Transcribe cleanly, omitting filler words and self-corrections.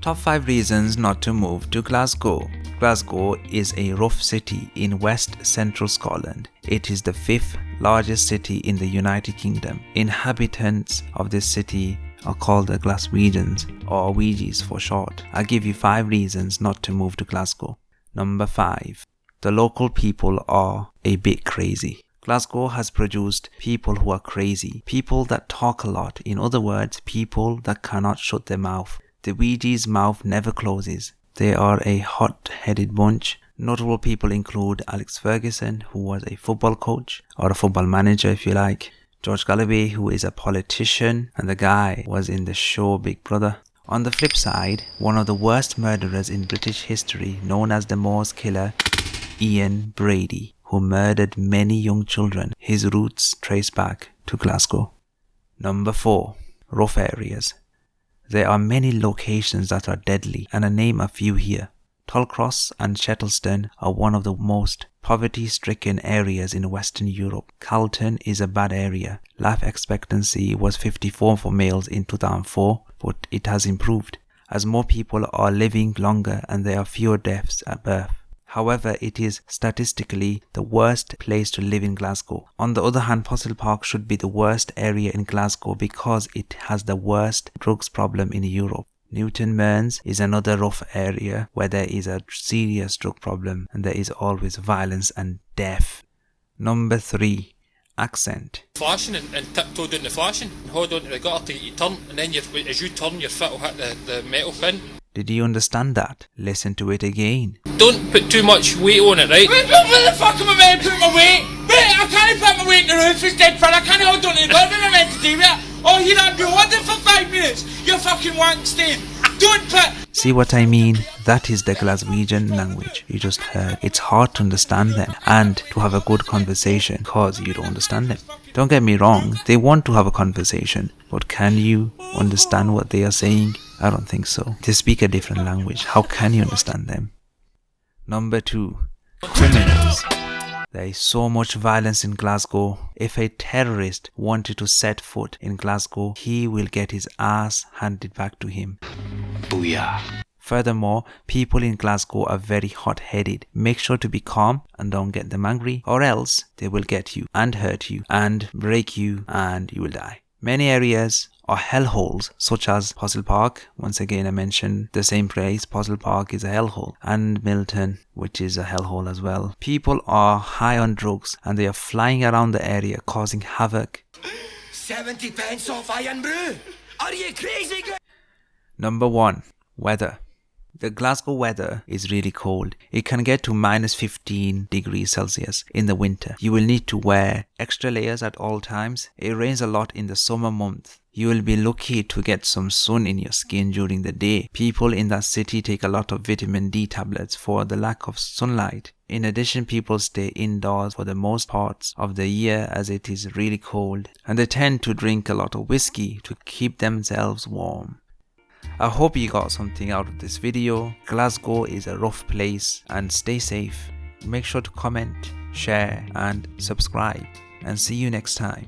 Top 5 reasons not to move to Glasgow. Glasgow is a rough city in west central Scotland. It is the 5th largest city in the United Kingdom. Inhabitants of this city are called the Glaswegians, or Ouijies for short. I'll give you 5 reasons not to move to Glasgow. Number 5. The local people are a bit crazy. Glasgow has produced people who are crazy, people that talk a lot. In other words, people that cannot shut their mouth. The Ouiji's mouth never closes. They are a hot-headed bunch. Notable people include Alex Ferguson, who was a football coach, or a football manager if you like. George Galloway, who is a politician, and the guy was in the show Big Brother. On the flip side, one of the worst murderers in British history, known as the Moors Killer, Ian Brady, who murdered many young children. His roots trace back to Glasgow. Number 4. Rough areas. There are many locations that are deadly, and I name a few here. Tollcross and Shettleston are one of the most poverty-stricken areas in Western Europe. Carlton is a bad area. Life expectancy was 54 for males in 2004, but it has improved, as more people are living longer and there are fewer deaths at birth. However, it is statistically the worst place to live in Glasgow. On the other hand, Possil Park should be the worst area in Glasgow because it has the worst drugs problem in Europe. Newton Mearns is another rough area where there is a serious drug problem and there is always violence and death. Number 3. Accent. Flashing and tiptoe down the flashing and hold on to the gutter to get you turn, and then as you turn your foot will hit the metal pin. Did you understand that? Listen to it again. Don't put too much weight on it, right? Wait, what the fuck am I meant to put my weight? Wait, I can't put my weight in the roof, it's dead fun. I can't hold on to the door, what am I meant to do with it? Oh, you're not doing it for 5 minutes. You're fucking wank stain. Don't put... See what I mean? That is the Glaswegian language you just heard. It's hard to understand them and to have a good conversation because you don't understand them. Don't get me wrong, they want to have a conversation, but can you understand what they are saying? I don't think so. They speak a different language. How can you understand them? Number 2. Criminals. There is so much violence in Glasgow. If a terrorist wanted to set foot in Glasgow, he will get his ass handed back to him. Booyah. Furthermore, people in Glasgow are very hot-headed. Make sure to be calm and don't get them angry, or else they will get you and hurt you and break you and you will die. Many areas are hellholes, such as Possil Park. Once again, I mentioned the same place. Possil Park is a hellhole, and Milton, which is a hellhole as well. People are high on drugs and they are flying around the area causing havoc. 70 pence off Iron Brew? Are you crazy? Number 1. Weather. The Glasgow weather is really cold. It can get to minus 15 degrees Celsius in the winter. You will need to wear extra layers at all times. It rains a lot in the summer months. You will be lucky to get some sun in your skin during the day. People in that city take a lot of vitamin D tablets for the lack of sunlight. In addition, people stay indoors for the most parts of the year as it is really cold, and they tend to drink a lot of whiskey to keep themselves warm. I hope you got something out of this video. Glasgow is a rough place, and stay safe. Make sure to comment, share and subscribe, and see you next time.